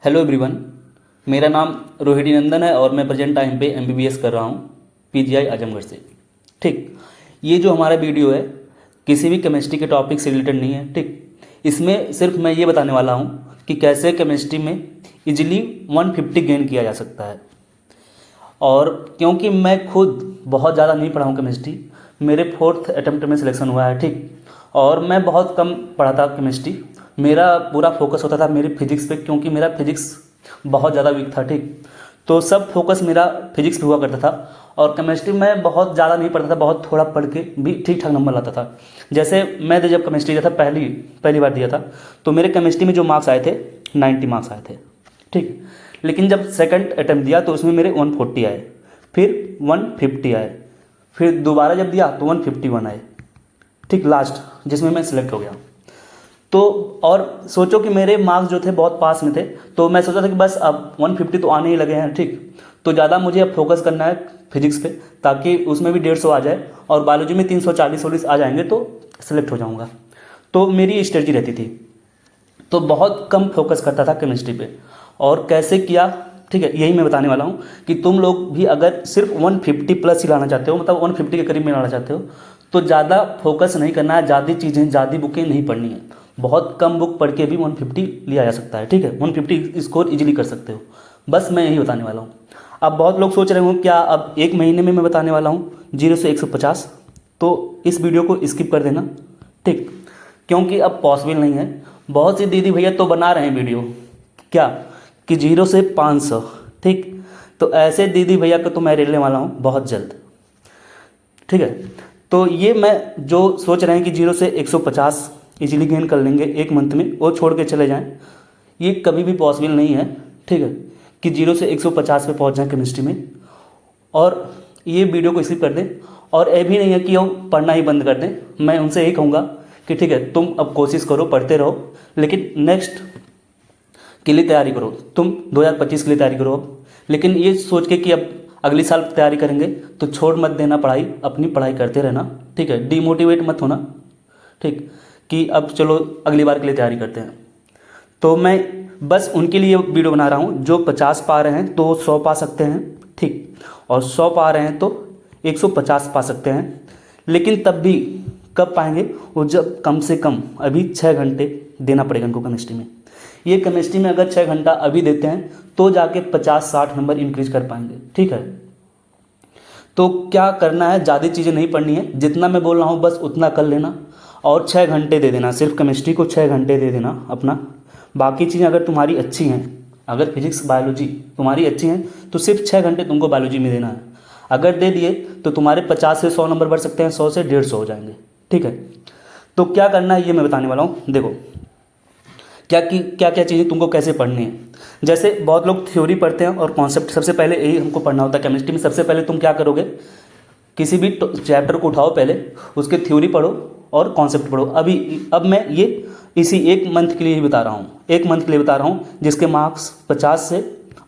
Hello everyone. मेरा नाम रोहिणी नंदन है और मैं प्रेजेंट टाइम पे एमबीबीएस कर रहा हूँ पीजीआई आजमगढ़ से। ठीक, ये जो हमारा वीडियो है किसी भी केमिस्ट्री के टॉपिक से रिलेटेड नहीं है। ठीक, इसमें सिर्फ मैं ये बताने वाला हूँ कि कैसे केमिस्ट्री में इजीली 150 गेन किया जा सकता है। और क्योंकि मैं खुद बहुत ज़्यादा नहीं पढ़ा हूँ केमिस्ट्री, मेरे 4th अटैम्प्ट में सिलेक्शन हुआ है। ठीक, और मैं बहुत कम पढ़ा था केमिस्ट्री, मेरा पूरा फोकस होता था मेरे फिजिक्स पे, क्योंकि मेरा फिजिक्स बहुत ज़्यादा वीक था। ठीक, तो सब फोकस मेरा फिजिक्स पे हुआ करता था और केमिस्ट्री में बहुत ज़्यादा नहीं पढ़ता था, बहुत थोड़ा पढ़ के भी ठीक ठाक नंबर लाता था। जैसे मैं जब केमिस्ट्री दिया था पहली बार दिया था तो मेरे केमिस्ट्री में जो मार्क्स आए थे 90 मार्क्स आए थे। ठीक, लेकिन जब सेकंड अटैम्प्ट दिया तो उसमें मेरे 140 आए, फिर 150 आए, फिर दोबारा जब दिया तो 151 आए। ठीक, लास्ट जिसमें मैं सिलेक्ट हो गया। तो और सोचो कि मेरे मार्क्स जो थे बहुत पास में थे, तो मैं सोचा था कि बस अब 150 तो आने ही लगे हैं। ठीक, तो ज़्यादा मुझे अब फोकस करना है फिजिक्स पे, ताकि उसमें भी 150 आ जाए और बायोलॉजी में 340 आ जाएंगे तो सिलेक्ट हो जाऊंगा। तो मेरी स्ट्रेटजी रहती थी, तो बहुत कम फोकस करता था केमिस्ट्री पे। और कैसे किया, ठीक है, यही मैं बताने वाला हूँ कि तुम लोग भी अगर सिर्फ 150 प्लस ही लाना चाहते हो, मतलब 150 के करीब में लाना चाहते हो, तो ज़्यादा फोकस नहीं करना है, ज़्यादा चीज़ें ज़्यादा बुकें नहीं पढ़नी है। बहुत कम बुक पढ़ के भी 150 लिया जा सकता है। ठीक है, 150 स्कोर इजीली कर सकते हो। बस मैं यही बताने वाला हूँ। अब बहुत लोग सोच रहे होंगे क्या अब एक महीने में मैं बताने वाला हूँ 0 से 150, तो इस वीडियो को स्किप कर देना। ठीक, क्योंकि अब पॉसिबल नहीं है। बहुत सी दीदी भैया तो बना रहे हैं वीडियो क्या कि 0 से 500। ठीक, तो ऐसे दीदी भैया को तो मैं रेलने वाला हूँ बहुत जल्द। ठीक है, तो ये मैं जो सोच रहे हैं कि 0 से 150 इजीली गेन कर लेंगे एक मंथ में, वो छोड़ के चले जाएं, ये कभी भी पॉसिबल नहीं है। ठीक है, कि 0 से 150 पे पहुंच जाएं केमिस्ट्री में। और ये वीडियो को स्किप कर दें। और ये भी नहीं है कि वो पढ़ना ही बंद कर दें। मैं उनसे यही कहूँगा कि ठीक है, तुम अब कोशिश करो, पढ़ते रहो, लेकिन नेक्स्ट के लिए तैयारी करो। तुम 2025 के लिए तैयारी करो अब, लेकिन ये सोच के कि अब अगले साल तैयारी करेंगे, तो छोड़ मत देना पढ़ाई, अपनी पढ़ाई करते रहना। ठीक है, डीमोटिवेट मत होना। ठीक, कि अब चलो अगली बार के लिए तैयारी करते हैं। तो मैं बस उनके लिए वीडियो बना रहा हूँ जो 50 पा रहे हैं तो 100 पा सकते हैं। ठीक, और 100 पा रहे हैं तो 150 पा सकते हैं। लेकिन तब भी कब पाएंगे, वो जब कम से कम अभी 6 घंटे देना पड़ेगा इनको केमिस्ट्री में। ये केमिस्ट्री में अगर 6 घंटा अभी देते हैं तो जाके 50-60 नंबर इंक्रीज कर पाएंगे। ठीक है, तो क्या करना है, ज़्यादा चीज़ें नहीं पढ़नी है, जितना मैं बोल रहा हूँ बस उतना कर लेना और 6 घंटे दे देना, सिर्फ केमिस्ट्री को 6 घंटे दे देना अपना। बाकी चीज़ें अगर तुम्हारी अच्छी हैं, अगर फिजिक्स बायोलॉजी तुम्हारी अच्छी हैं तो सिर्फ 6 घंटे तुमको बायोलॉजी में देना है। अगर दे दिए तो तुम्हारे 50 से 100 नंबर बढ़ सकते हैं, 100 से 150 हो जाएंगे। ठीक है, तो क्या करना है ये मैं बताने वाला हूँ। देखो क्या क्या चीज़ें तुमको कैसे पढ़नी है। जैसे बहुत लोग थ्योरी पढ़ते हैं और कॉन्सेप्ट, सबसे पहले यही हमको पढ़ना होता है केमिस्ट्री में। सबसे पहले तुम क्या करोगे, किसी भी चैप्टर को उठाओ, पहले उसके थ्योरी पढ़ो और कॉन्सेप्ट पढ़ो। अब मैं ये इसी एक मंथ के लिए ही बता रहा हूँ, एक मंथ के लिए बता रहा हूँ, जिसके मार्क्स 50 से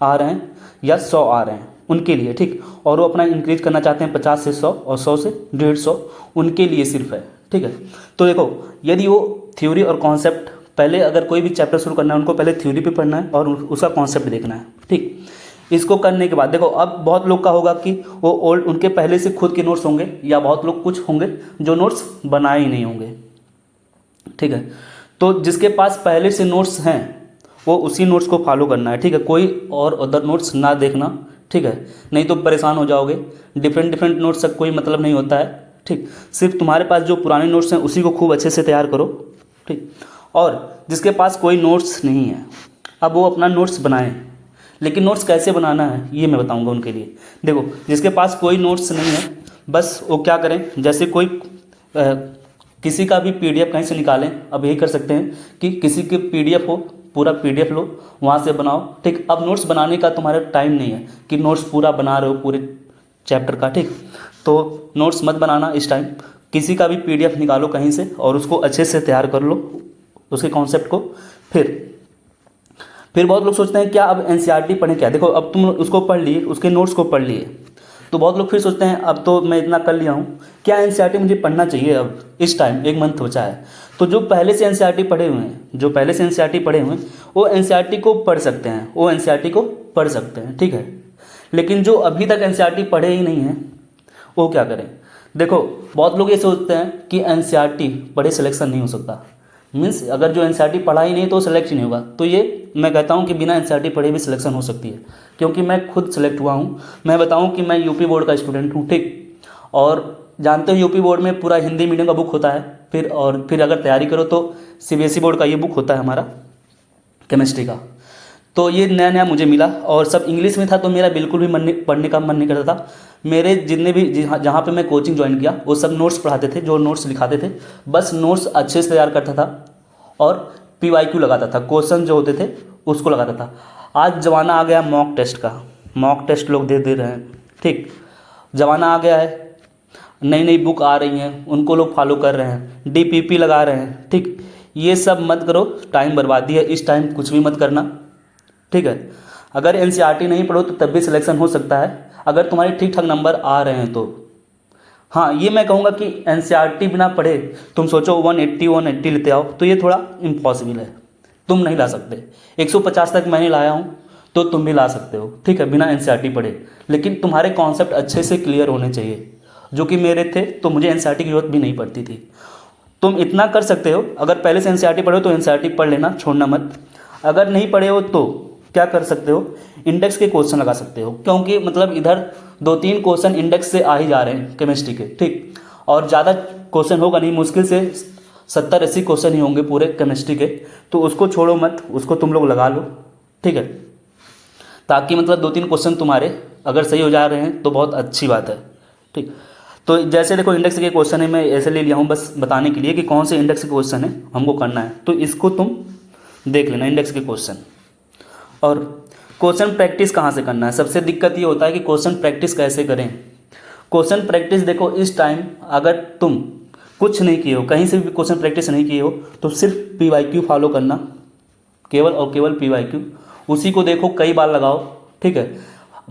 आ रहे हैं या 100 आ रहे हैं उनके लिए। ठीक, और वो अपना इंक्रीज करना चाहते हैं 50 से 100 और 100 से 150, उनके लिए सिर्फ है। ठीक है, तो देखो यदि वो थ्योरी और कॉन्सेप्ट, पहले अगर कोई भी चैप्टर शुरू करना है उनको पहले थ्योरी पे पढ़ना है और उसका कॉन्सेप्ट देखना है। ठीक, इसको करने के बाद देखो, अब बहुत लोग का होगा कि वो ओल्ड उनके पहले से खुद के नोट्स होंगे, या बहुत लोग कुछ होंगे जो नोट्स बनाए ही नहीं होंगे। ठीक है, तो जिसके पास पहले से नोट्स हैं वो उसी नोट्स को फॉलो करना है। ठीक है, कोई और अदर नोट्स ना देखना। ठीक है, नहीं तो परेशान हो जाओगे। डिफरेंट नोट्स से कोई मतलब नहीं होता है। ठीक, सिर्फ तुम्हारे पास जो पुराने नोट्स हैं उसी को खूब अच्छे से तैयार करो। ठीक, और जिसके पास कोई नोट्स नहीं है अब वो अपना नोट्स बनाएं, लेकिन नोट्स कैसे बनाना है ये मैं बताऊंगा उनके लिए। देखो, जिसके पास कोई नोट्स नहीं है बस वो क्या करें, जैसे कोई किसी का भी पीडीएफ कहीं से निकालें। अब यही कर सकते हैं कि किसी के पीडीएफ हो, पूरा पीडीएफ लो, वहाँ से बनाओ। ठीक, अब नोट्स बनाने का तुम्हारा टाइम नहीं है कि नोट्स पूरा बना रहे हो पूरे चैप्टर का। ठीक, तो नोट्स मत बनाना इस टाइम, किसी का भी पीडीएफ निकालो कहीं से और उसको अच्छे से तैयार कर लो, उसके कॉन्सेप्ट को। फिर बहुत लोग सोचते हैं क्या अब एनसीईआरटी पढ़ें क्या। देखो, अब तुम उसको पढ़ लिए, उसके नोट्स को पढ़ लिए, तो बहुत लोग फिर सोचते हैं अब तो मैं इतना कर लिया हूँ, क्या एनसीईआरटी मुझे पढ़ना चाहिए अब इस टाइम, एक मंथ बचा है। तो जो पहले से एनसीईआरटी पढ़े हुए हैं, जो पहले से एनसीईआरटी पढ़े हुए हैं वो एनसीईआरटी को पढ़ सकते हैं, वो एनसीईआरटी को पढ़ सकते हैं, ठीक है। लेकिन जो अभी तक एनसीईआरटी पढ़े ही नहीं हैं वो क्या करें। देखो बहुत लोग ये सोचते हैं कि एनसीईआरटी पढ़े सिलेक्शन नहीं हो सकता, मीन्स अगर जो एनसीईआरटी पढ़ा ही नहीं तो सिलेक्ट ही नहीं होगा। तो ये मैं कहता हूँ कि बिना एनसीईआरटी पढ़े भी सिलेक्शन हो सकती है, क्योंकि मैं खुद सिलेक्ट हुआ हूँ। मैं बताऊँ कि मैं यूपी बोर्ड का स्टूडेंट हूँ, ठीक। और जानते हो यूपी बोर्ड में पूरा हिंदी मीडियम का बुक होता है, फिर अगर तैयारी करो तो सीबीएसई बोर्ड का ये बुक होता है हमारा केमिस्ट्री का। तो ये नया नया मुझे मिला और सब इंग्लिश में था, तो मेरा बिल्कुल भी पढ़ने का मन नहीं करता था। मेरे जितने भी जहाँ पे मैं कोचिंग ज्वाइन किया वो सब नोट्स पढ़ाते थे, जो नोट्स लिखाते थे, बस नोट्स अच्छे से तैयार करता था और पीवाईक्यू लगाता था, क्वेश्चन जो होते थे उसको लगाता था। आज ज़माना आ गया मॉक टेस्ट का, मॉक टेस्ट लोग दे रहे हैं, ठीक। ज़माना आ गया है, नई नई बुक आ रही हैं, उनको लोग फॉलो कर रहे हैं, डीपीपी लगा रहे हैं, ठीक। ये सब मत करो, टाइम बर्बादी है, इस टाइम कुछ भी मत करना, ठीक है। अगर एनसीईआरटी नहीं पढ़ो तो तब भी सिलेक्शन हो सकता है, अगर तुम्हारे ठीक ठाक नंबर आ रहे हैं तो। हाँ, ये मैं कहूँगा कि एनसीईआरटी बिना पढ़े तुम सोचो 180 लेते आओ, तो ये थोड़ा इम्पॉसिबल है, तुम नहीं ला सकते। 150 तक मैंने लाया हूँ तो तुम भी ला सकते हो, ठीक है, बिना एनसीईआरटी पढ़े। लेकिन तुम्हारे कॉन्सेप्ट अच्छे से क्लियर होने चाहिए, जो कि मेरे थे, तो मुझे एनसीईआरटी की जरूरत भी नहीं पड़ती थी। तुम इतना कर सकते हो, अगर पहले से एनसीईआरटी पढ़ो तो एनसीईआरटी पढ़ लेना, छोड़ना मत। अगर नहीं पढ़े हो तो क्या कर सकते हो, इंडेक्स के क्वेश्चन लगा सकते हो, क्योंकि मतलब इधर 2-3 क्वेश्चन इंडेक्स से आ ही जा रहे हैं केमिस्ट्री के, ठीक। और ज़्यादा क्वेश्चन होगा नहीं, मुश्किल से 70-80 क्वेश्चन ही होंगे पूरे केमिस्ट्री के, तो उसको छोड़ो मत, उसको तुम लोग लगा लो, ठीक है। ताकि मतलब 2-3 क्वेश्चन तुम्हारे अगर सही हो जा रहे हैं तो बहुत अच्छी बात है, ठीक। तो जैसे देखो इंडेक्स के क्वेश्चन है, मैं ऐसे ले लिया हूँ बस बताने के लिए कि कौन से इंडेक्स के क्वेश्चन है हमको करना है, तो इसको तुम देख लेना इंडेक्स के क्वेश्चन। और क्वेश्चन प्रैक्टिस कहाँ से करना है, सबसे दिक्कत ये होता है कि क्वेश्चन प्रैक्टिस कैसे करें। क्वेश्चन प्रैक्टिस देखो, इस टाइम अगर तुम कुछ नहीं किए हो, कहीं से भी क्वेश्चन प्रैक्टिस नहीं किए हो, तो सिर्फ पीवाईक्यू फॉलो करना, केवल और केवल पीवाईक्यू, उसी को देखो, कई बार लगाओ, ठीक है।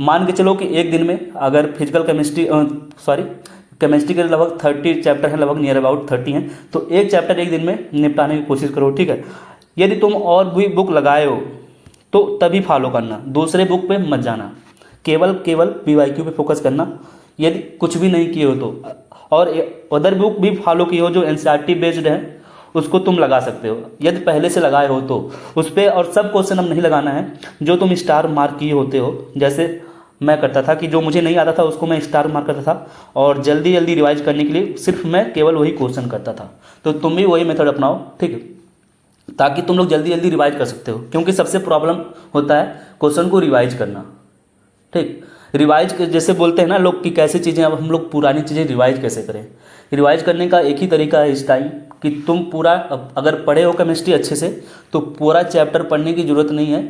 मान के चलो कि एक दिन में अगर फिजिकल केमिस्ट्री के लगभग 30 चैप्टर हैं, लगभग नियर अबाउट 30 हैं, तो एक चैप्टर एक दिन में निपटाने की कोशिश करो, ठीक है। यदि तुम और भी बुक लगाए हो तो तभी फॉलो करना, दूसरे बुक पे मत जाना, केवल पीवाईक्यू पे फोकस करना, यदि कुछ भी नहीं किए हो तो। और अदर बुक भी फॉलो किए हो जो एनसीईआरटी बेस्ड है, उसको तुम लगा सकते हो, यदि पहले से लगाए हो तो उस पर। और सब क्वेश्चन अब नहीं लगाना है जो तुम स्टार मार्क किए होते हो, जैसे मैं करता था कि जो मुझे नहीं आता था उसको मैं स्टार मार्क करता था, और जल्दी जल्दी रिवाइज करने के लिए सिर्फ मैं केवल वही क्वेश्चन करता था। तो तुम भी वही मेथड अपनाओ, ठीक है, ताकि तुम लोग जल्दी जल्दी रिवाइज कर सकते हो, क्योंकि सबसे प्रॉब्लम होता है क्वेश्चन को रिवाइज करना, ठीक। रिवाइज जैसे बोलते हैं ना लोग कि कैसी चीज़ें, अब हम लोग पुरानी चीज़ें रिवाइज कैसे करें। रिवाइज करने का एक ही तरीका है इस टाइम कि तुम पूरा, अगर पढ़े हो केमिस्ट्री अच्छे से तो पूरा चैप्टर पढ़ने की ज़रूरत नहीं है,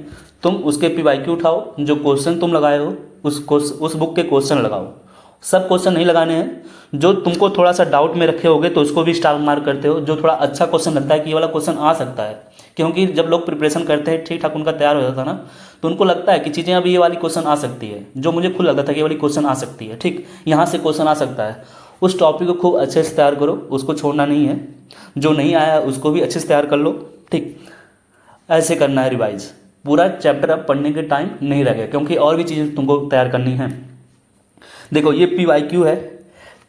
तुम उसके पीवाईक्यू उठाओ, जो क्वेश्चन तुम लगाए हो उस बुक के क्वेश्चन लगाओ। सब क्वेश्चन नहीं लगाने हैं, जो तुमको थोड़ा सा डाउट में रखे होगे तो उसको भी स्टार मार्क करते हो, जो थोड़ा अच्छा क्वेश्चन लगता है कि ये वाला क्वेश्चन आ सकता है। क्योंकि जब लोग प्रिपरेशन करते हैं ठीक ठाक उनका तैयार हो जाता है ना, तो उनको लगता है कि चीज़ें अभी ये वाली क्वेश्चन आ सकती है, जो मुझे खुद लगता था कि ये वाली क्वेश्चन आ सकती है, ठीक, यहाँ से क्वेश्चन आ सकता है। उस टॉपिक को खूब अच्छे से तैयार करो, उसको छोड़ना नहीं है, जो नहीं आया उसको भी अच्छे से तैयार कर लो, ठीक। ऐसे करना है रिवाइज, पूरा चैप्टर अब पढ़ने के टाइम नहीं रहेगा, क्योंकि और भी चीज़ें तुमको तैयार करनी है। देखो ये पीवाईक्यू है,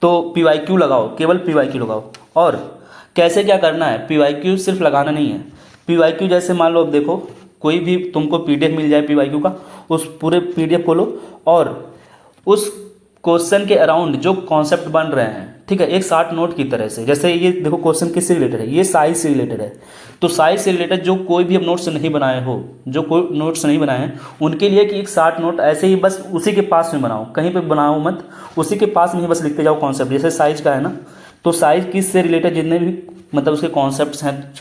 तो पीवाईक्यू लगाओ, केवल पीवाईक्यू लगाओ। और कैसे क्या करना है, पीवाईक्यू सिर्फ लगाना नहीं है। पीवाईक्यू जैसे मान लो, अब देखो कोई भी तुमको पीडीएफ मिल जाए पीवाईक्यू का, उस पूरे पीडीएफ खोलो और उस क्वेश्चन के अराउंड जो कॉन्सेप्ट बन रहे हैं, ठीक है, एक शॉर्ट नोट की तरह से। जैसे ये देखो क्वेश्चन किससे रिलेटेड है, ये साइज से रिलेटेड है, तो साइज से रिलेटेड जो कोई भी अब नोट्स नहीं बनाए हो, जो कोई नोट्स नहीं बनाए हैं उनके लिए कि एक शॉर्ट नोट ऐसे ही बस उसी के पास में बनाओ, कहीं पे बनाओ मत, उसी के पास में ही बस लिखते जाओ कॉन्सेप्ट। जैसे साइज का है ना, तो साइज किस से रिलेटेड जितने भी मतलब उसके कॉन्सेप्ट्स हैं,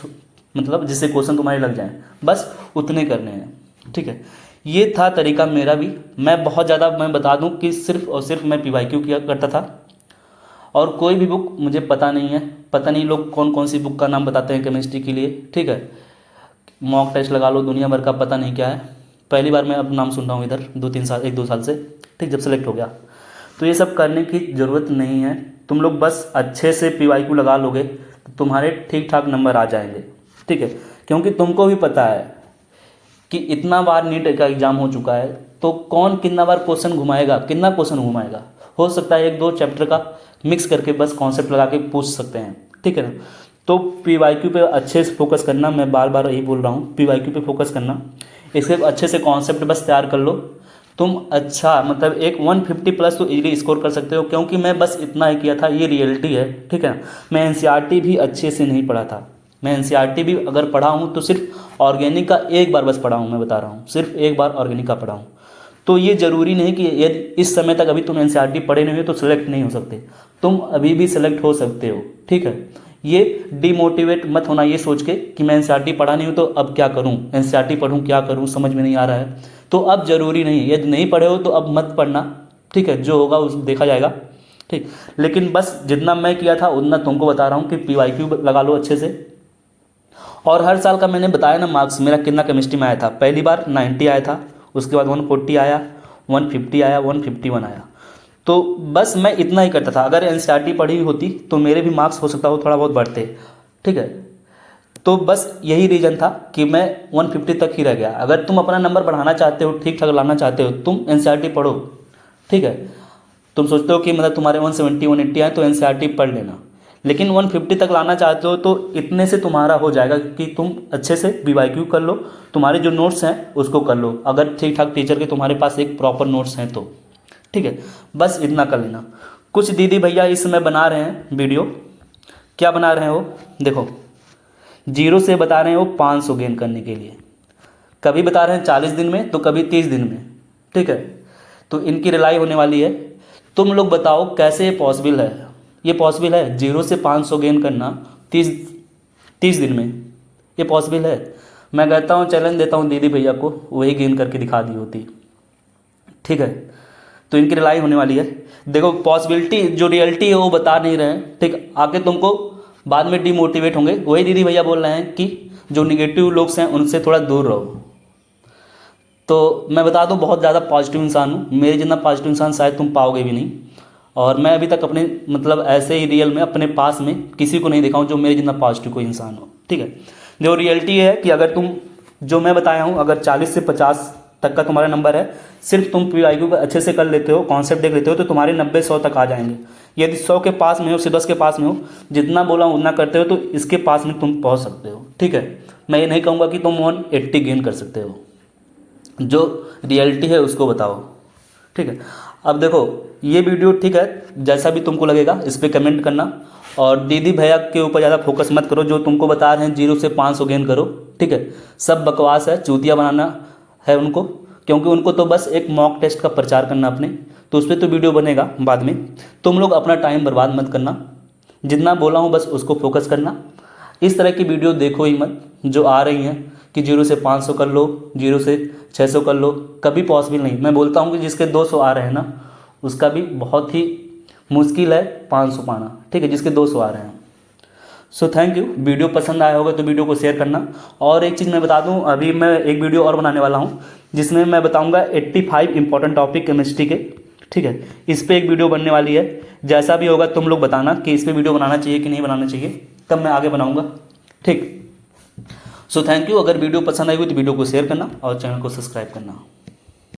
मतलब जिससे क्वेश्चन तुम्हारे लग जाएँ, बस उतने करने हैं, ठीक है। ये था तरीका मेरा भी। मैं बहुत ज़्यादा मैं बता दूं कि सिर्फ और सिर्फ मैं पीवाईक्यू किया करता था, और कोई भी बुक मुझे पता नहीं है। पता नहीं लोग कौन कौन सी बुक का नाम बताते हैं केमिस्ट्री के लिए, ठीक है। मॉक टेस्ट लगा लो, दुनिया भर का पता नहीं क्या है, पहली बार मैं अब नाम सुन रहा हूँ इधर 2-3 साल 1-2 साल से, ठीक, जब सेलेक्ट हो गया। तो ये सब करने की ज़रूरत नहीं है। तुम लोग बस अच्छे से PYQ लगा लोगे तो तुम्हारे ठीक ठाक नंबर आ जाएंगे, ठीक है। क्योंकि तुमको भी पता है कि इतना बार नीट का एग्ज़ाम हो चुका है, तो कौन कितना बार क्वेश्चन घुमाएगा, कितना क्वेश्चन घुमाएगा। हो सकता है 1-2 चैप्टर का मिक्स करके बस कॉन्सेप्ट लगा के पूछ सकते हैं, ठीक है ना। तो PYQ पे अच्छे से फोकस करना, मैं बार बार यही बोल रहा हूँ, PYQ पे फोकस करना। इसके अच्छे से कॉन्सेप्ट बस तैयार कर लो, तुम अच्छा मतलब एक 150 प्लस तो इजीली स्कोर कर सकते हो। क्योंकि मैं बस इतना ही किया था, ये रियलिटी है, ठीक है ना। मैं NCERT भी अच्छे से नहीं पढ़ा था। मैं NCERT भी अगर पढ़ा हूँ तो सिर्फ ऑर्गेनिक का एक बार बस पढ़ा हूँ, मैं बता रहा हूँ, सिर्फ एक बार ऑर्गेनिक का पढ़ा हूँ। तो ये ज़रूरी नहीं कि यदि इस समय तक अभी तुम NCERT पढ़े नहीं हो तो सिलेक्ट नहीं हो सकते, तुम अभी भी सिलेक्ट हो सकते हो, ठीक है। ये डिमोटिवेट मत होना ये सोच के कि मैं NCERT पढ़ा नहीं हूँ तो अब क्या करूँ, NCERT पढ़ूँ क्या करूँ, समझ में नहीं आ रहा है। तो अब ज़रूरी नहीं है, यदि नहीं पढ़े हो तो अब मत पढ़ना, ठीक है। जो होगा उस देखा जाएगा, ठीक। लेकिन बस जितना मैं किया था उतना तुमको बता रहा हूँ कि PYQ लगा लो अच्छे से। और हर साल का मैंने बताया ना मार्क्स मेरा कितना केमिस्ट्री में आया था। पहली बार 90 आया था, उसके बाद 140 आया, 150 आया, 151 आया। तो बस मैं इतना ही करता था। अगर NCERT पढ़ी होती तो मेरे भी मार्क्स हो सकता हो थोड़ा बहुत बढ़ते, ठीक है। तो बस यही रीज़न था कि मैं 150 तक ही रह गया। अगर तुम अपना नंबर बढ़ाना चाहते हो, ठीक ठाक लाना चाहते हो, तुम NCERT पढ़ो, ठीक है। तुम सोचते हो कि मतलब तुम्हारे 170 180 आए तो NCERT पढ़ लेना, लेकिन 150 तक लाना चाहते हो तो इतने से तुम्हारा हो जाएगा कि तुम अच्छे से PYQ कर लो, तुम्हारे जो नोट्स हैं उसको कर लो, अगर ठीक ठाक टीचर के तुम्हारे पास एक प्रॉपर नोट्स हैं तो, ठीक है। बस इतना कर लेना। कुछ दीदी भैया इस समय बना रहे हैं वीडियो, क्या बना रहे हैं वो देखो, 0 से बता रहे हैं वो 500 गेन करने के लिए। कभी बता रहे हैं 40 दिन में तो कभी 30 दिन में, ठीक है। तो इनकी रिलाई होने वाली है। तुम लोग बताओ कैसे ये पॉसिबल है। ये पॉसिबल है 0 से 500 गेन करना 30 दिन में, ये पॉसिबल है। मैं कहता हूँ चैलेंज देता हूँ दीदी भैया को, वही गेन करके दिखा दी होती, ठीक है। तो इनकी रिलाई होने वाली है। देखो पॉसिबिलिटी जो रियलिटी है वो बता नहीं रहे हैं, ठीक। आके तुमको बाद में डिमोटिवेट होंगे। वही दीदी भैया बोल रहे हैं कि जो निगेटिव लोग हैं उनसे थोड़ा दूर रहो। तो मैं बता दूं बहुत ज़्यादा पॉजिटिव इंसान हूँ, मेरे जितना पॉजिटिव इंसान शायद तुम पाओगे भी नहीं। और मैं अभी तक अपने मतलब ऐसे ही रियल में अपने पास में किसी को नहीं देखा हूँ जो मेरे जितना पॉजिटिव कोई इंसान हो, ठीक है। जो रियलिटी है कि अगर तुम जो मैं बताया हूँ अगर 40 से 50 तक का तुम्हारा नंबर है, सिर्फ तुम PYQ अच्छे से कर लेते हो, कॉन्सेप्ट देख लेते हो, तो तुम्हारे 90-100 तक आ जाएंगे। यदि 100 के पास में हो, 10 के पास में हो, जितना बोला उतना करते हो तो इसके पास में तुम पहुंच सकते हो, ठीक है। मैं ये नहीं कहूँगा कि तुम 180 गेन कर सकते हो, जो रियलिटी है उसको बताओ, ठीक है। अब देखो ये वीडियो, ठीक है, जैसा भी तुमको लगेगा इस पर कमेंट करना। और दीदी भैया के ऊपर ज़्यादा फोकस मत करो, जो तुमको बता रहे हैं 0 से 500 गेन करो, ठीक है। सब बकवास है, चूतिया बनाना है उनको, क्योंकि उनको तो बस एक मॉक टेस्ट का प्रचार करना अपने, तो उस पर तो वीडियो बनेगा बाद में। तुम लोग अपना टाइम बर्बाद मत करना, जितना बोला हूँ बस उसको फोकस करना। इस तरह की वीडियो देखो ही मत जो आ रही हैं कि 0 से 500 कर लो, 0 से 600 कर लो, कभी पॉसिबल नहीं। मैं बोलता हूँ कि जिसके 200 आ रहे हैं ना उसका भी बहुत ही मुश्किल है 500 पाना, ठीक है, जिसके 200 आ रहे हैं। So thank you. वीडियो पसंद आया होगा तो वीडियो को शेयर करना। और एक चीज़ मैं बता दूं, अभी मैं एक वीडियो और बनाने वाला हूं जिसमें मैं बताऊंगा 85 इंपॉर्टेंट टॉपिक केमिस्ट्री के, ठीक है। इस पर एक वीडियो बनने वाली है। जैसा भी होगा तुम लोग बताना कि इस पर वीडियो बनाना चाहिए कि नहीं बनाना चाहिए, तब मैं आगे बनाऊँगा, ठीक। So thank you. अगर वीडियो पसंद आई हुई तो वीडियो को शेयर करना और चैनल को सब्सक्राइब करना।